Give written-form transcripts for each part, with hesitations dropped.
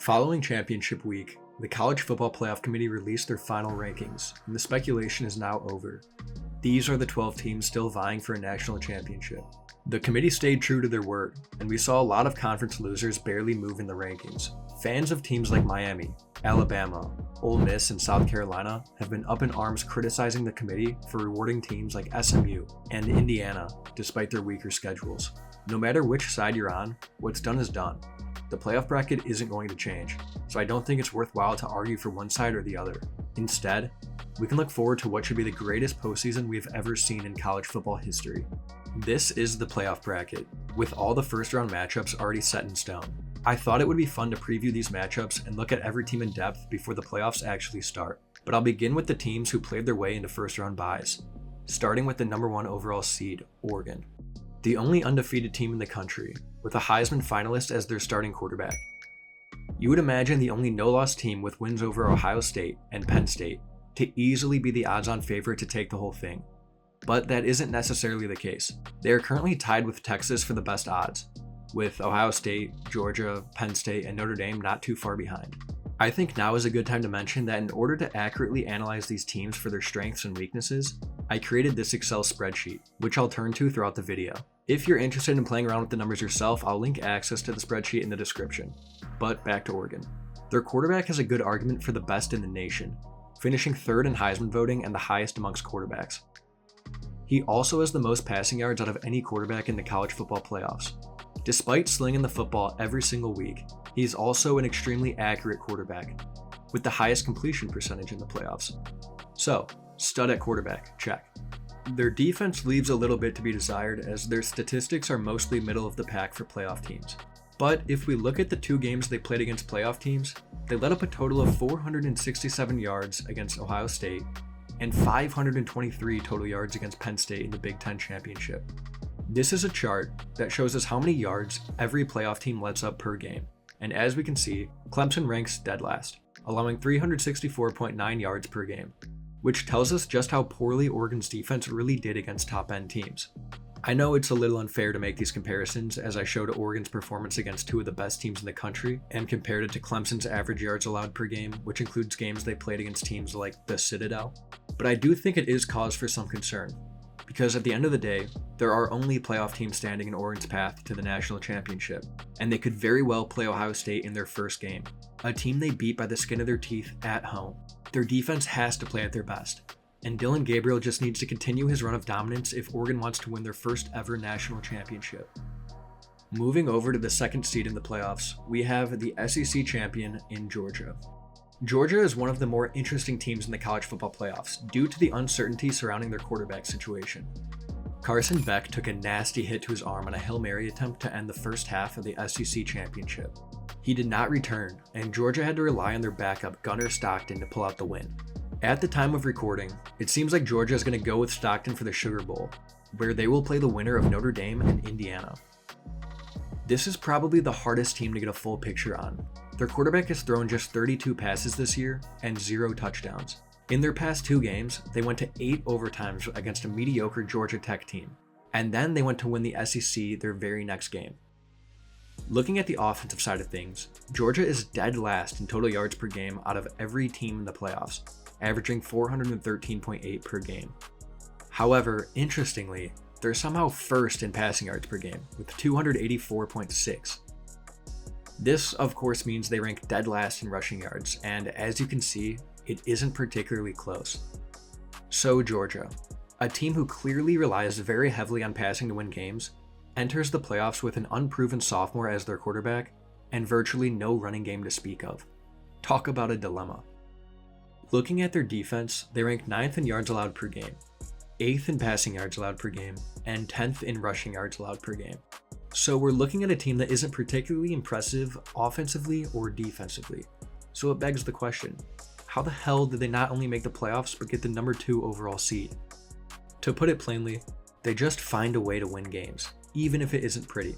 Following championship week, the College Football Playoff Committee released their final rankings, and the speculation is now over. These are the 12 teams still vying for a national championship. The committee stayed true to their word, and we saw a lot of conference losers barely move in the rankings. Fans of teams like Miami, Alabama, Ole Miss, and South Carolina have been up in arms criticizing the committee for rewarding teams like SMU and Indiana despite their weaker schedules. No matter which side you're on, what's done is done. The playoff bracket isn't going to change, so I don't think it's worthwhile to argue for one side or the other. Instead, we can look forward to what should be the greatest postseason we've ever seen in college football history. This is the playoff bracket, with all the first round matchups already set in stone. I thought it would be fun to preview these matchups and look at every team in depth before the playoffs actually start, but I'll begin with the teams who played their way into first round byes, starting with the number 1 overall seed, Oregon. The only undefeated team in the country, with a Heisman finalist as their starting quarterback. You would imagine the only no-loss team with wins over Ohio State and Penn State to easily be the odds-on favorite to take the whole thing. But that isn't necessarily the case. They are currently tied with Texas for the best odds, with Ohio State, Georgia, Penn State, and Notre Dame not too far behind. I think now is a good time to mention that in order to accurately analyze these teams for their strengths and weaknesses, I created this Excel spreadsheet, which I'll turn to throughout the video. If you're interested in playing around with the numbers yourself, I'll link access to the spreadsheet in the description. But back to Oregon. Their quarterback has a good argument for the best in the nation, finishing 3rd in Heisman voting and the highest amongst quarterbacks. He also has the most passing yards out of any quarterback in the college football playoffs. Despite slinging the football every single week, he's also an extremely accurate quarterback, with the highest completion percentage in the playoffs. So, stud at quarterback, check. Their defense leaves a little bit to be desired as their statistics are mostly middle of the pack for playoff teams. But if we look at the 2 games they played against playoff teams, they let up a total of 467 yards against Ohio State and 523 total yards against Penn State in the Big Ten Championship. This is a chart that shows us how many yards every playoff team lets up per game, and as we can see, Clemson ranks dead last, allowing 364.9 yards per game, which tells us just how poorly Oregon's defense really did against top-end teams. I know it's a little unfair to make these comparisons as I showed Oregon's performance against 2 of the best teams in the country and compared it to Clemson's average yards allowed per game, which includes games they played against teams like the Citadel, but I do think it is cause for some concern. Because at the end of the day, there are only playoff teams standing in Oregon's path to the national championship, and they could very well play Ohio State in their first game, a team they beat by the skin of their teeth at home. Their defense has to play at their best, and Dillon Gabriel just needs to continue his run of dominance if Oregon wants to win their first ever national championship. Moving over to the 2nd seed in the playoffs, we have the SEC champion in Georgia. Georgia is one of the more interesting teams in the college football playoffs due to the uncertainty surrounding their quarterback situation. Carson Beck took a nasty hit to his arm on a Hail Mary attempt to end the first half of the SEC championship. He did not return, and Georgia had to rely on their backup Gunnar Stockton to pull out the win. At the time of recording, it seems like Georgia is going to go with Stockton for the Sugar Bowl, where they will play the winner of Notre Dame and Indiana. This is probably the hardest team to get a full picture on. Their quarterback has thrown just 32 passes this year and 0 touchdowns. In their past 2 games, they went to 8 overtimes against a mediocre Georgia Tech team, and then they went to win the SEC their very next game. Looking at the offensive side of things, Georgia is dead last in total yards per game out of every team in the playoffs, averaging 413.8 per game. However, interestingly, they're somehow first in passing yards per game with 284.6. This, of course, means they rank dead last in rushing yards, and as you can see, it isn't particularly close. So Georgia, a team who clearly relies very heavily on passing to win games, enters the playoffs with an unproven sophomore as their quarterback and virtually no running game to speak of. Talk about a dilemma. Looking at their defense, they rank 9th in yards allowed per game, 8th in passing yards allowed per game, and 10th in rushing yards allowed per game. So we're looking at a team that isn't particularly impressive offensively or defensively. So it begs the question, how the hell did they not only make the playoffs but get the number 2 overall seed? To put it plainly, they just find a way to win games, even if it isn't pretty.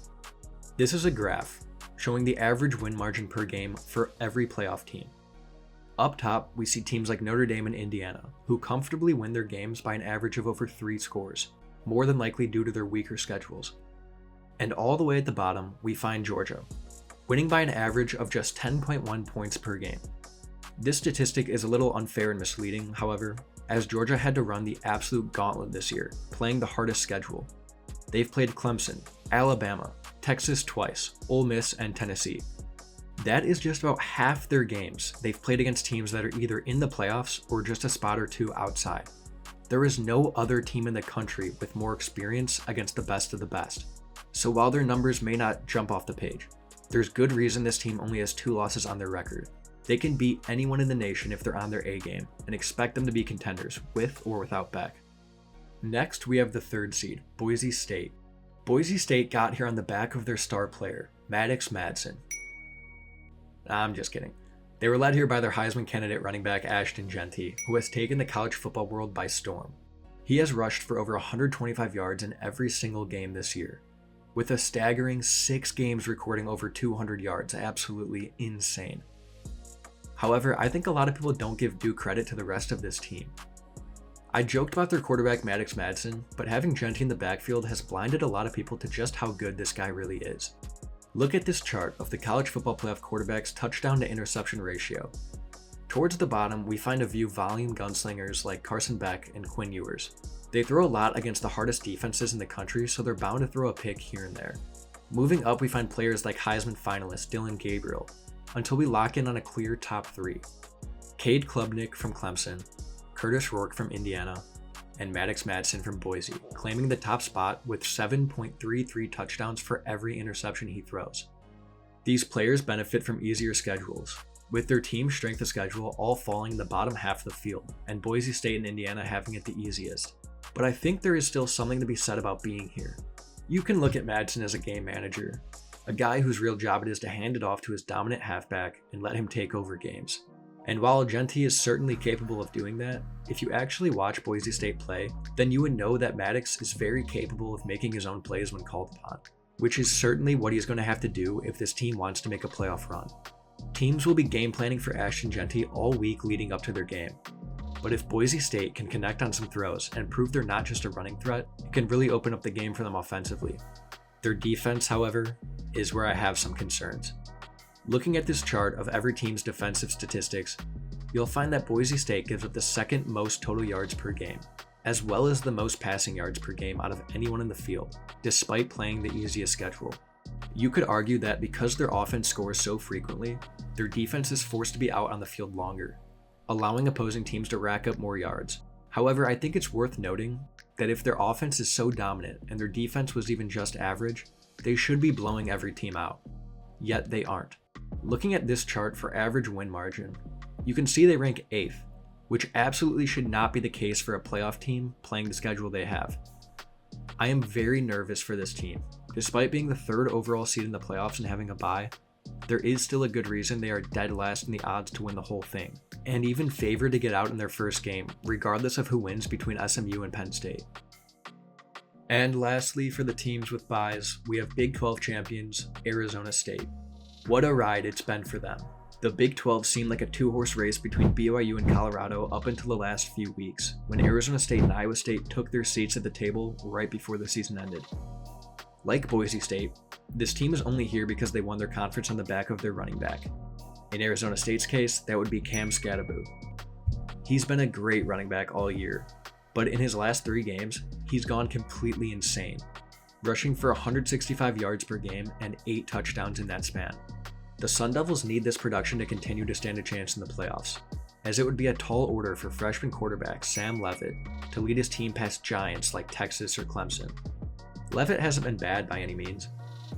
This is a graph showing the average win margin per game for every playoff team. Up top, we see teams like Notre Dame and Indiana, who comfortably win their games by an average of over 3 scores, more than likely due to their weaker schedules. And all the way at the bottom, we find Georgia, winning by an average of just 10.1 points per game. This statistic is a little unfair and misleading, however, as Georgia had to run the absolute gauntlet this year, playing the hardest schedule. They've played Clemson, Alabama, Texas twice, Ole Miss, and Tennessee. That is just about half their games they've played against teams that are either in the playoffs or just a spot or two outside. There is no other team in the country with more experience against the best of the best. So while their numbers may not jump off the page, there's good reason this team only has 2 losses on their record. They can beat anyone in the nation if they're on their A game, and expect them to be contenders, with or without Beck. Next, we have the 3rd seed, Boise State. Boise State got here on the back of their star player, Maddox Madsen. I'm just kidding. They were led here by their Heisman candidate running back Ashton Jeanty, who has taken the college football world by storm. He has rushed for over 125 yards in every single game this year, with a staggering 6 games recording over 200 yards, absolutely insane. However, I think a lot of people don't give due credit to the rest of this team. I joked about their quarterback Maddox Madsen, but having Jeanty in the backfield has blinded a lot of people to just how good this guy really is. Look at this chart of the college football playoff quarterback's touchdown to interception ratio. Towards the bottom, we find a few volume gunslingers like Carson Beck and Quinn Ewers. They throw a lot against the hardest defenses in the country, so they're bound to throw a pick here and there. Moving up, we find players like Heisman finalist Dylan Gabriel, until we lock in on a clear top 3. Cade Klubnik from Clemson, Curtis Rourke from Indiana, and Maddox Madsen from Boise, claiming the top spot with 7.33 touchdowns for every interception he throws. These players benefit from easier schedules, with their team's strength of schedule all falling in the bottom half of the field, and Boise State and Indiana having it the easiest. But I think there is still something to be said about being here. You can look at Madsen as a game manager, a guy whose real job it is to hand it off to his dominant halfback and let him take over games. And while Jeanty is certainly capable of doing that, if you actually watch Boise State play, then you would know that Maddox is very capable of making his own plays when called upon, which is certainly what he's going to have to do if this team wants to make a playoff run. Teams will be game planning for Ashton Jeanty all week leading up to their game. But if Boise State can connect on some throws and prove they're not just a running threat, it can really open up the game for them offensively. Their defense, however, is where I have some concerns. Looking at this chart of every team's defensive statistics, you'll find that Boise State gives up the 2nd most total yards per game, as well as the most passing yards per game out of anyone in the field, despite playing the easiest schedule. You could argue that because their offense scores so frequently, their defense is forced to be out on the field longer, allowing opposing teams to rack up more yards. However, I think it's worth noting that if their offense is so dominant and their defense was even just average, they should be blowing every team out. Yet they aren't. Looking at this chart for average win margin, you can see they rank 8th, which absolutely should not be the case for a playoff team playing the schedule they have. I am very nervous for this team. Despite being the 3rd overall seed in the playoffs and having a bye, there is still a good reason they are dead last in the odds to win the whole thing, and even favored to get out in their first game, regardless of who wins between SMU and Penn State. And lastly, for the teams with byes, we have Big 12 champions, Arizona State. What a ride it's been for them. The Big 12 seemed like a 2-horse race between BYU and Colorado up until the last few weeks, when Arizona State and Iowa State took their seats at the table right before the season ended. Like Boise State, this team is only here because they won their conference on the back of their running back. In Arizona State's case, that would be Cam Scadaboo. He's been a great running back all year, but in his last 3 games, he's gone completely insane, rushing for 165 yards per game and 8 touchdowns in that span. The Sun Devils need this production to continue to stand a chance in the playoffs, as it would be a tall order for freshman quarterback Sam Leavitt to lead his team past giants like Texas or Clemson. Leavitt hasn't been bad by any means,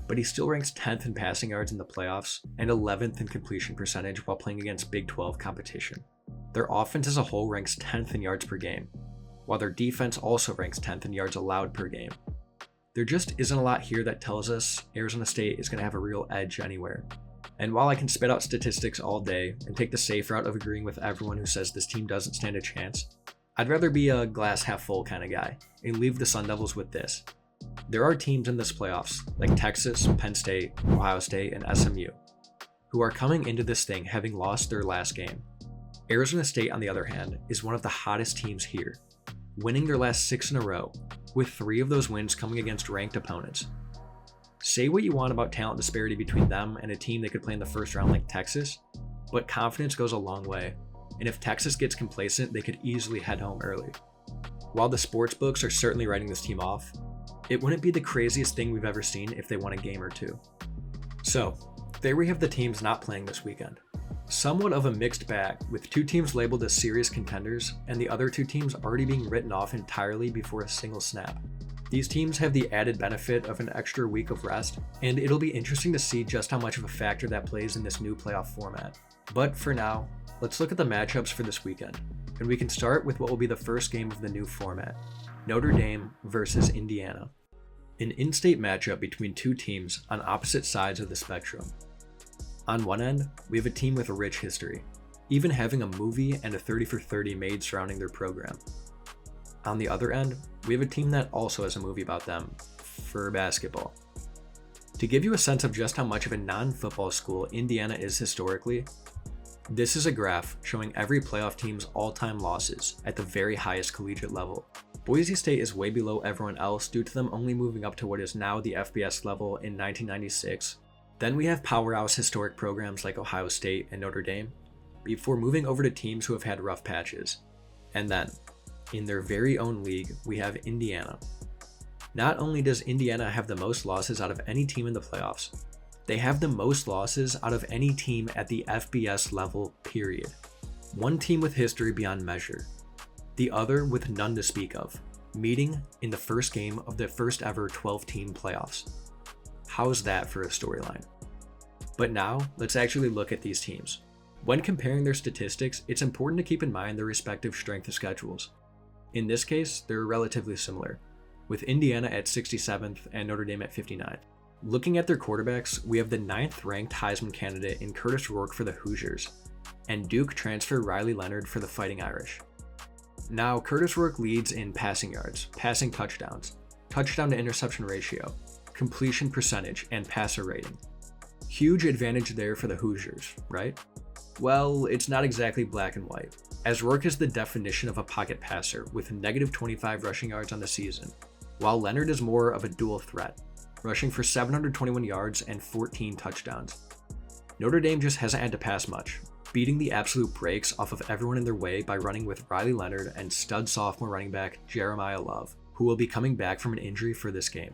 but he still ranks 10th in passing yards in the playoffs and 11th in completion percentage while playing against Big 12 competition. Their offense as a whole ranks 10th in yards per game, while their defense also ranks 10th in yards allowed per game. There just isn't a lot here that tells us Arizona State is going to have a real edge anywhere. And while I can spit out statistics all day and take the safe route of agreeing with everyone who says this team doesn't stand a chance, I'd rather be a glass half full kind of guy and leave the Sun Devils with this. There are teams in this playoffs, like Texas, Penn State, Ohio State, and SMU, who are coming into this thing having lost their last game. Arizona State, on the other hand, is one of the hottest teams here, winning their last 6 in a row, with 3 of those wins coming against ranked opponents. Say what you want about talent disparity between them and a team they could play in the first round like Texas, but confidence goes a long way, and if Texas gets complacent, they could easily head home early. While the sports books are certainly writing this team off, it wouldn't be the craziest thing we've ever seen if they won a game or two. So, there we have the teams not playing this weekend. Somewhat of a mixed bag, with 2 teams labeled as serious contenders and the other 2 teams already being written off entirely before a single snap. These teams have the added benefit of an extra week of rest, and it'll be interesting to see just how much of a factor that plays in this new playoff format. But for now, let's look at the matchups for this weekend, and we can start with what will be the first game of the new format, Notre Dame versus Indiana. An in-state matchup between 2 teams on opposite sides of the spectrum. On one end, we have a team with a rich history, even having a movie and a 30 for 30 made surrounding their program. On the other end, we have a team that also has a movie about them, for basketball. To give you a sense of just how much of a non-football school Indiana is historically, this is a graph showing every playoff team's all-time losses at the very highest collegiate level. Boise State is way below everyone else due to them only moving up to what is now the FBS level in 1996. Then we have powerhouse historic programs like Ohio State and Notre Dame, before moving over to teams who have had rough patches. And then, in their very own league, we have Indiana. Not only does Indiana have the most losses out of any team in the playoffs, they have the most losses out of any team at the FBS level, period. One team with history beyond measure, the other with none to speak of, meeting in the first game of the first ever 12-team playoffs. How's that for a storyline? But now, let's actually look at these teams. When comparing their statistics, it's important to keep in mind their respective strength of schedules. In this case, they're relatively similar, with Indiana at 67th and Notre Dame at 59th. Looking at their quarterbacks, we have the 9th ranked Heisman candidate in Curtis Rourke for the Hoosiers, and Duke transfer Riley Leonard for the Fighting Irish. Now, Curtis Rourke leads in passing yards, passing touchdowns, touchdown to interception ratio, completion percentage, and passer rating. Huge advantage there for the Hoosiers, right? Well, it's not exactly black and white, as Rourke is the definition of a pocket passer with negative 25 rushing yards on the season, while Leonard is more of a dual threat, rushing for 721 yards and 14 touchdowns. Notre Dame just hasn't had to pass much, beating the absolute brakes off of everyone in their way by running with Riley Leonard and stud sophomore running back Jeremiah Love, who will be coming back from an injury for this game.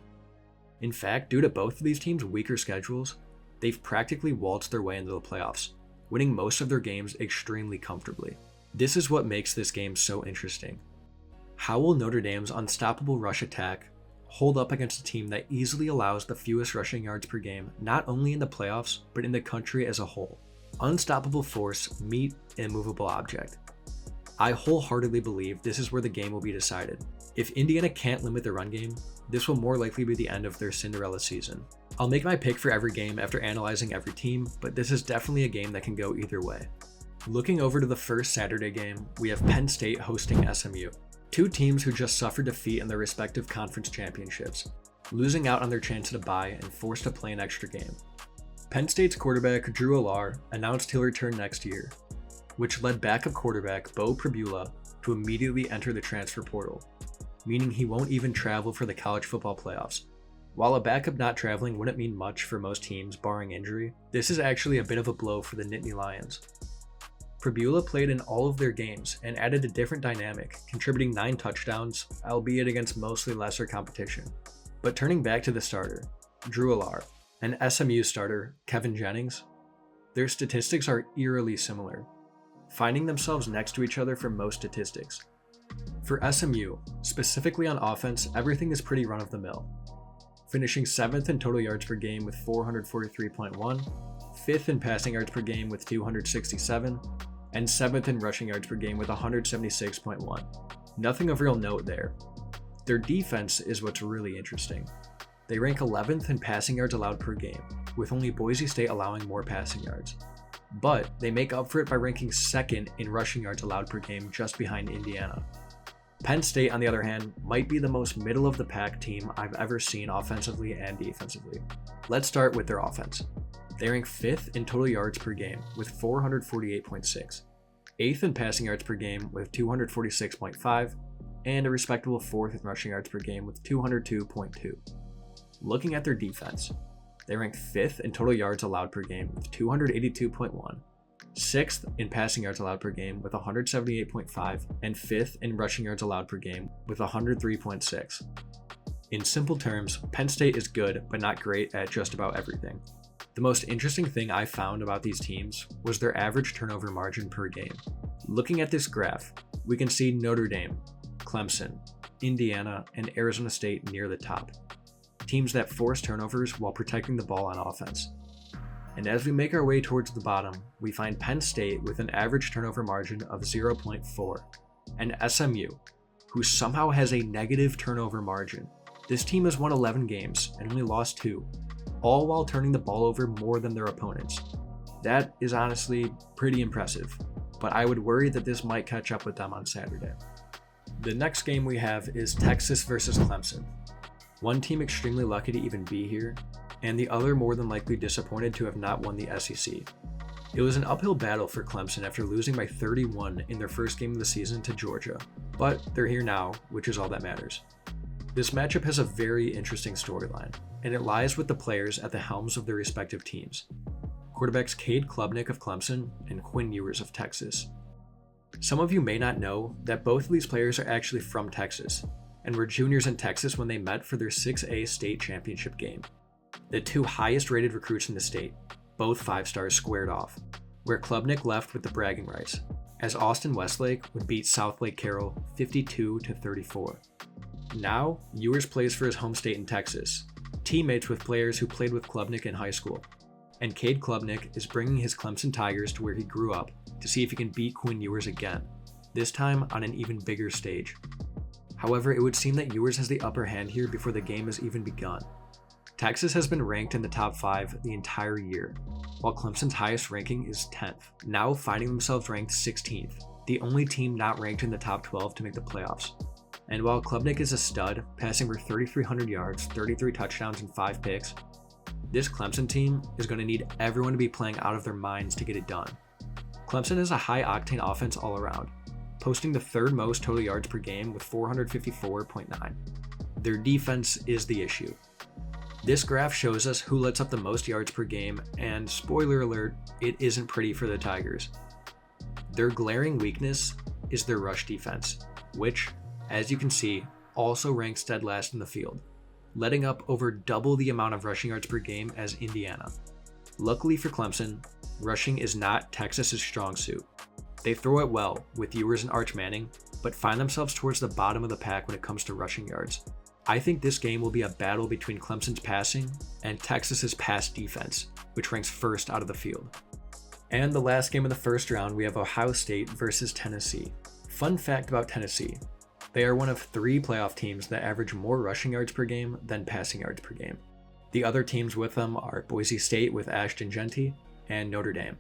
In fact, due to both of these teams' weaker schedules, they've practically waltzed their way into the playoffs, winning most of their games extremely comfortably. This is what makes this game so interesting. How will Notre Dame's unstoppable rush attack hold up against a team that easily allows the fewest rushing yards per game, not only in the playoffs, but in the country as a whole? Unstoppable force meet immovable object. I wholeheartedly believe this is where the game will be decided. If Indiana can't limit the run game, this will more likely be the end of their Cinderella season. I'll make my pick for every game after analyzing every team, but this is definitely a game that can go either way. Looking over to the first Saturday game, we have Penn State hosting SMU. 2 teams who just suffered defeat in their respective conference championships, losing out on their chance at a bye and forced to play an extra game. Penn State's quarterback Drew Allar announced he'll return next year, which led backup quarterback Bo Pribula to immediately enter the transfer portal, meaning he won't even travel for the college football playoffs. While a backup not traveling wouldn't mean much for most teams barring injury, this is actually a bit of a blow for the Nittany Lions. Pribula played in all of their games and added a different dynamic, contributing 9 touchdowns, albeit against mostly lesser competition. But turning back to the starter, Drew Allar, and SMU starter, Kevin Jennings, their statistics are eerily similar, finding themselves next to each other for most statistics. For SMU, specifically on offense, everything is pretty run-of-the-mill, finishing 7th in total yards per game with 443.1, 5th in passing yards per game with 267, and 7th in rushing yards per game with 176.1. Nothing of real note there. Their defense is what's really interesting. They rank 11th in passing yards allowed per game, with only Boise State allowing more passing yards. But they make up for it by ranking 2nd in rushing yards allowed per game, just behind Indiana. Penn State, on the other hand, might be the most middle-of-the-pack team I've ever seen offensively and defensively. Let's start with their offense. They rank 5th in total yards per game with 448.6, 8th in passing yards per game with 246.5, and a respectable 4th in rushing yards per game with 202.2. Looking at their defense, They rank 5th in total yards allowed per game with 282.1, 6th in passing yards allowed per game with 178.5, and 5th in rushing yards allowed per game with 103.6. In simple terms, Penn State is good but not great at just about everything. The most interesting thing I found about these teams was their average turnover margin per game. Looking at this graph, we can see Notre Dame, Clemson, Indiana, and Arizona State near the top. Teams that force turnovers while protecting the ball on offense. And as we make our way towards the bottom, we find Penn State with an average turnover margin of 0.4, and SMU, who somehow has a negative turnover margin. This team has won 11 games and only lost 2, all while turning the ball over more than their opponents. That is honestly pretty impressive, but I would worry that this might catch up with them on Saturday. The next game we have is Texas versus Clemson. One team extremely lucky to even be here, and the other more than likely disappointed to have not won the SEC. It was an uphill battle for Clemson after losing by 31 in their first game of the season to Georgia, but they're here now, which is all that matters. This matchup has a very interesting storyline, and it lies with the players at the helms of their respective teams. Quarterbacks Cade Klubnik of Clemson and Quinn Ewers of Texas. Some of you may not know that both of these players are actually from Texas, and were juniors in Texas when they met for their 6A state championship game. The 2 highest rated recruits in the state, both 5-stars, squared off, where Klubnik left with the bragging rights, as Austin Westlake would beat South Lake Carroll 52-34. Now, Ewers plays for his home state in Texas, teammates with players who played with Klubnik in high school, and Cade Klubnik is bringing his Clemson Tigers to where he grew up to see if he can beat Quinn Ewers again, this time on an even bigger stage. However, it would seem that Ewers has the upper hand here before the game has even begun. Texas has been ranked in the top 5 the entire year, while Clemson's highest ranking is 10th, now finding themselves ranked 16th, the only team not ranked in the top 12 to make the playoffs. And while Klubnik is a stud, passing for 3,300 yards, 33 touchdowns, and 5 picks, this Clemson team is going to need everyone to be playing out of their minds to get it done. Clemson is a high-octane offense all around, posting the 3rd most total yards per game with 454.9. Their defense is the issue. This graph shows us who lets up the most yards per game, and spoiler alert, it isn't pretty for the Tigers. Their glaring weakness is their rush defense, which, as you can see, also ranks dead last in the field, letting up over double the amount of rushing yards per game as Indiana. Luckily for Clemson, rushing is not Texas's strong suit. They throw it well with Ewers and Arch Manning, but find themselves towards the bottom of the pack when it comes to rushing yards. I think this game will be a battle between Clemson's passing and Texas's pass defense, which ranks 1st out of the field. And the last game of the first round, we have Ohio State versus Tennessee. Fun fact about Tennessee: they are one of 3 playoff teams that average more rushing yards per game than passing yards per game. The other teams with them are Boise State with Ashton Jeanty and Notre Dame.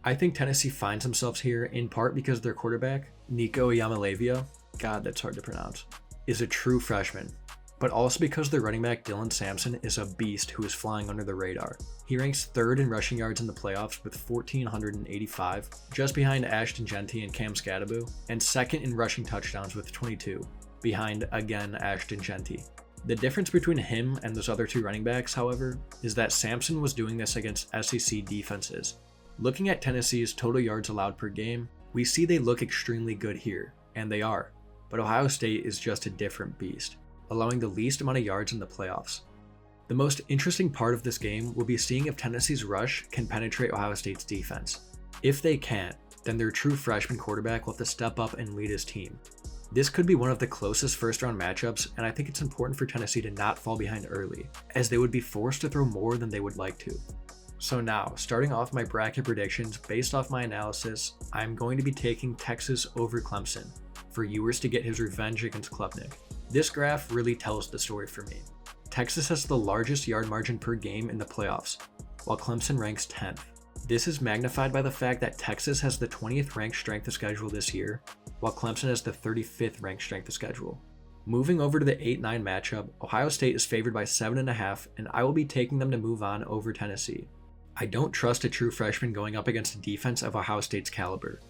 I think Tennessee finds themselves here in part because their quarterback, Nico Yamalavia, God, that's hard to pronounce, is a true freshman, but also because their running back Dylan Sampson is a beast who is flying under the radar. He ranks 3rd in rushing yards in the playoffs with 1,485, just behind Ashton Jeanty and Cam Scadaboo, and 2nd in rushing touchdowns with 22, behind again Ashton Jeanty. The difference between him and those other 2 running backs, however, is that Sampson was doing this against SEC defenses. Looking at Tennessee's total yards allowed per game, we see they look extremely good here, and they are, but Ohio State is just a different beast, allowing the least amount of yards in the playoffs. The most interesting part of this game will be seeing if Tennessee's rush can penetrate Ohio State's defense. If they can't, then their true freshman quarterback will have to step up and lead his team. This could be one of the closest first-round matchups, and I think it's important for Tennessee to not fall behind early, as they would be forced to throw more than they would like to. So now, starting off my bracket predictions based off my analysis, I'm going to be taking Texas over Clemson, for Ewers to get his revenge against Klubnik. This graph really tells the story for me. Texas has the largest yard margin per game in the playoffs, while Clemson ranks 10th. This is magnified by the fact that Texas has the 20th ranked strength of schedule this year, while Clemson has the 35th ranked strength of schedule. Moving over to the 8-9 matchup, Ohio State is favored by 7.5, and I will be taking them to move on over Tennessee. I don't trust a true freshman going up against a defense of Ohio State's caliber.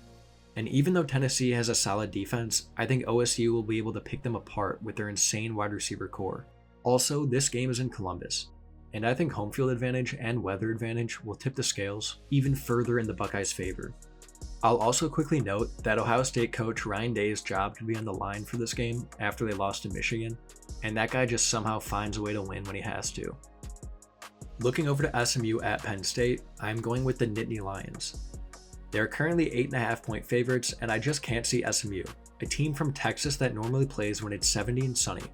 And even though Tennessee has a solid defense, I think OSU will be able to pick them apart with their insane wide receiver core. Also, this game is in Columbus, and I think home field advantage and weather advantage will tip the scales even further in the Buckeyes' favor. I'll also quickly note that Ohio State coach Ryan Day's job could be on the line for this game after they lost to Michigan, and that guy just somehow finds a way to win when he has to. Looking over to SMU at Penn State, I'm going with the Nittany Lions. They're currently 8.5-point favorites, and I just can't see SMU, a team from Texas that normally plays when it's 70 and sunny,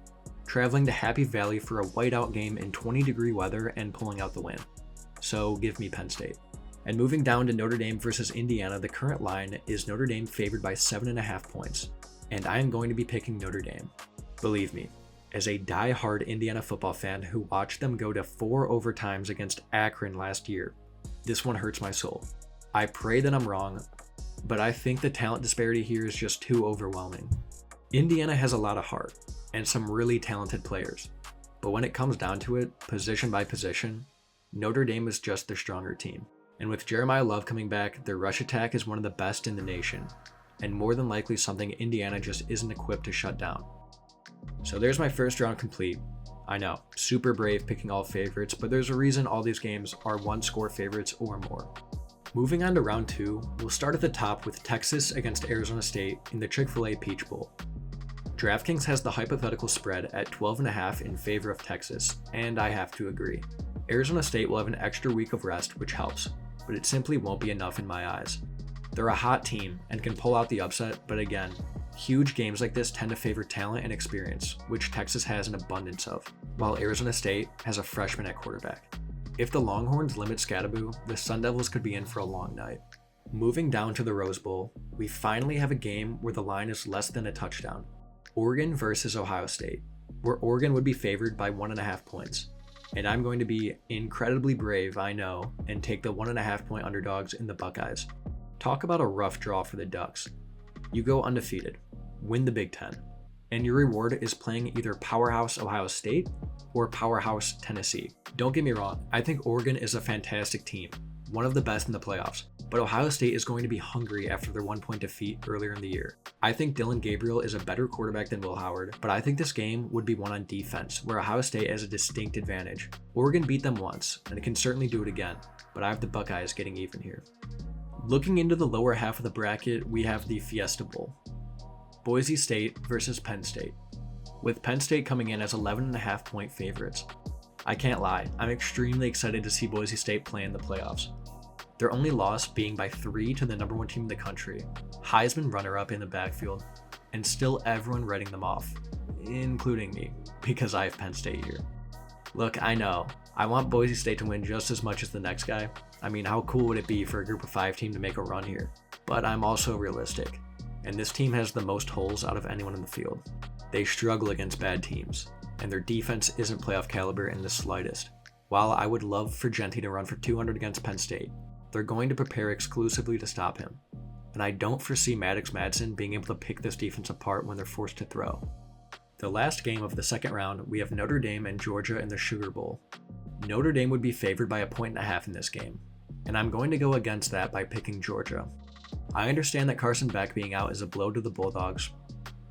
traveling to Happy Valley for a whiteout game in 20-degree weather and pulling out the win. So give me Penn State. And moving down to Notre Dame versus Indiana, the current line is Notre Dame favored by 7.5 points, and I am going to be picking Notre Dame. Believe me, as a die-hard Indiana football fan who watched them go to 4 overtimes against Akron last year, this one hurts my soul. I pray that I'm wrong, but I think the talent disparity here is just too overwhelming. Indiana has a lot of heart and some really talented players, but when it comes down to it, position by position, Notre Dame is just the stronger team. And with Jeremiah Love coming back, their rush attack is one of the best in the nation, and more than likely something Indiana just isn't equipped to shut down. So there's my first round complete. I know, super brave picking all favorites, but there's a reason all these games are one-score favorites or more. Moving on to round 2, we'll start at the top with Texas against Arizona State in the Chick-fil-A Peach Bowl. DraftKings has the hypothetical spread at 12.5 in favor of Texas, and I have to agree. Arizona State will have an extra week of rest, which helps, but it simply won't be enough in my eyes. They're a hot team and can pull out the upset, but again, huge games like this tend to favor talent and experience, which Texas has an abundance of, while Arizona State has a freshman at quarterback. If the Longhorns limit Scadaboo, the Sun Devils could be in for a long night. Moving down to the Rose Bowl, we finally have a game where the line is less than a touchdown. Oregon versus Ohio State, where Oregon would be favored by 1.5 points. And I'm going to be incredibly brave, I know, and take the 1.5-point underdogs in the Buckeyes. Talk about a rough draw for the Ducks. You go undefeated, win the Big Ten, and your reward is playing either powerhouse Ohio State or powerhouse Tennessee. Don't get me wrong, I think Oregon is a fantastic team, one of the best in the playoffs, but Ohio State is going to be hungry after their 1-point defeat earlier in the year. I think Dylan Gabriel is a better quarterback than Will Howard, but I think this game would be won on defense, where Ohio State has a distinct advantage. Oregon beat them once, and it can certainly do it again, but I have the Buckeyes getting even here. Looking into the lower half of the bracket, we have the Fiesta Bowl. Boise State versus Penn State, with Penn State coming in as 11.5-point favorites. I can't lie, I'm extremely excited to see Boise State play in the playoffs. Their only loss being by 3 to the number 1 team in the country, Heisman runner-up in the backfield, and still everyone writing them off, including me, because I have Penn State here. Look, I know, I want Boise State to win just as much as the next guy. I mean, how cool would it be for a group of 5 team to make a run here? But I'm also realistic, and this team has the most holes out of anyone in the field. They struggle against bad teams, and their defense isn't playoff caliber in the slightest. While I would love for Genty to run for 200 against Penn State, they're going to prepare exclusively to stop him, and I don't foresee Maddox Madsen being able to pick this defense apart when they're forced to throw. The last game of the second round, we have Notre Dame and Georgia in the Sugar Bowl. Notre Dame would be favored by 1.5 points in this game, and I'm going to go against that by picking Georgia. I understand that Carson Beck being out is a blow to the Bulldogs,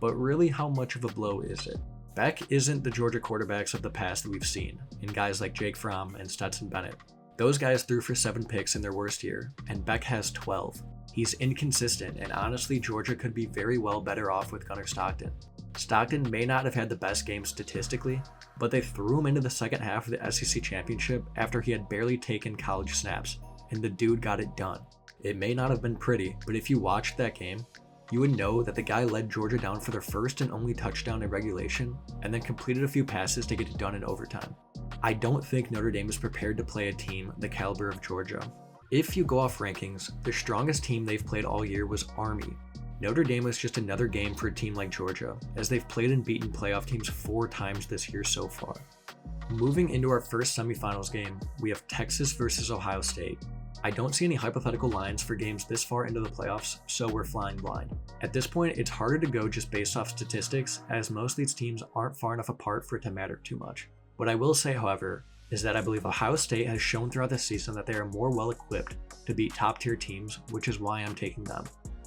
but really how much of a blow is it? Beck isn't the Georgia quarterbacks of the past that we've seen, in guys like Jake Fromm and Stetson Bennett. Those guys threw for 7 picks in their worst year, and Beck has 12. He's inconsistent, and honestly Georgia could be very well better off with Gunnar Stockton. Stockton may not have had the best game statistically, but they threw him into the second half of the SEC championship after he had barely taken college snaps, and the dude got it done. It may not have been pretty, but if you watched that game, you would know that the guy led Georgia down for their first and only touchdown in regulation, and then completed a few passes to get it done in overtime. I don't think Notre Dame is prepared to play a team the caliber of Georgia. If you go off rankings, the strongest team they've played all year was Army. Notre Dame was just another game for a team like Georgia, as they've played and beaten playoff teams 4 times this year so far. Moving into our first semifinals game, we have Texas versus Ohio State. I don't see any hypothetical lines for games this far into the playoffs, so we're flying blind. At this point, it's harder to go just based off statistics, as most of these teams aren't far enough apart for it to matter too much. What I will say, however, is that I believe Ohio State has shown throughout the season that they are more well-equipped to beat top-tier teams, which is why I'm taking them.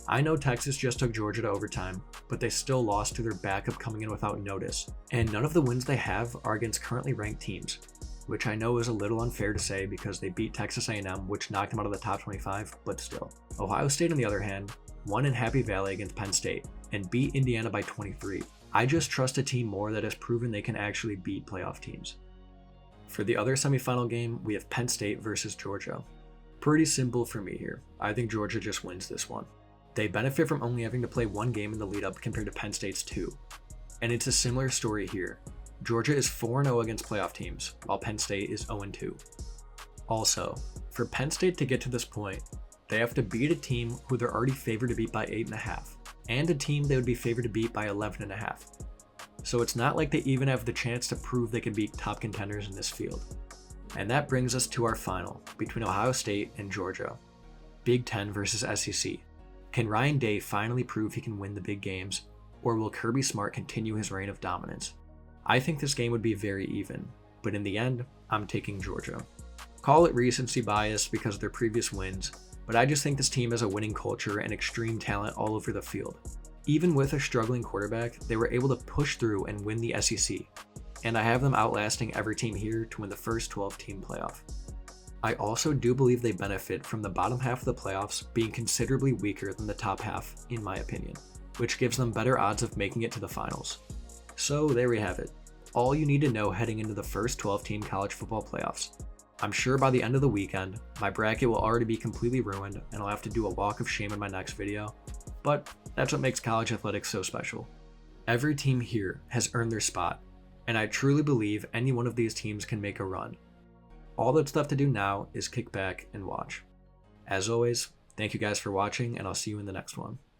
I know Texas just took Georgia to overtime, but they still lost to their backup coming in without notice, and none of the wins they have are against currently ranked teams. which I know is a little unfair to say because they beat Texas A&M, which knocked them out of the top 25, but still. Ohio State, on the other hand, won in Happy Valley against Penn State and beat Indiana by 23. I just trust a team more that has proven they can actually beat playoff teams. For the other semifinal game, we have Penn State versus Georgia. Pretty simple for me here. I think Georgia just wins this one. They benefit from only having to play one game in the lead up compared to Penn State's 2. And it's a similar story here. Georgia is 4-0 against playoff teams, while Penn State is 0-2. Also, for Penn State to get to this point, they have to beat a team who they're already favored to beat by 8.5, and a team they would be favored to beat by 11.5. So it's not like they even have the chance to prove they can beat top contenders in this field. And that brings us to our final, between Ohio State and Georgia. Big Ten versus SEC. Can Ryan Day finally prove he can win the big games, or will Kirby Smart continue his reign of dominance? I think this game would be very even, but in the end, I'm taking Georgia. Call it recency bias because of their previous wins, but I just think this team has a winning culture and extreme talent all over the field. Even with a struggling quarterback, they were able to push through and win the SEC, and I have them outlasting every team here to win the first 12-team playoff. I also do believe they benefit from the bottom half of the playoffs being considerably weaker than the top half, in my opinion, which gives them better odds of making it to the finals. So there we have it. All you need to know heading into the first 12-team college football playoffs. I'm sure by the end of the weekend, my bracket will already be completely ruined and I'll have to do a walk of shame in my next video, but that's what makes college athletics so special. Every team here has earned their spot, and I truly believe any one of these teams can make a run. All that's left to do now is kick back and watch. As always, thank you guys for watching, and I'll see you in the next one.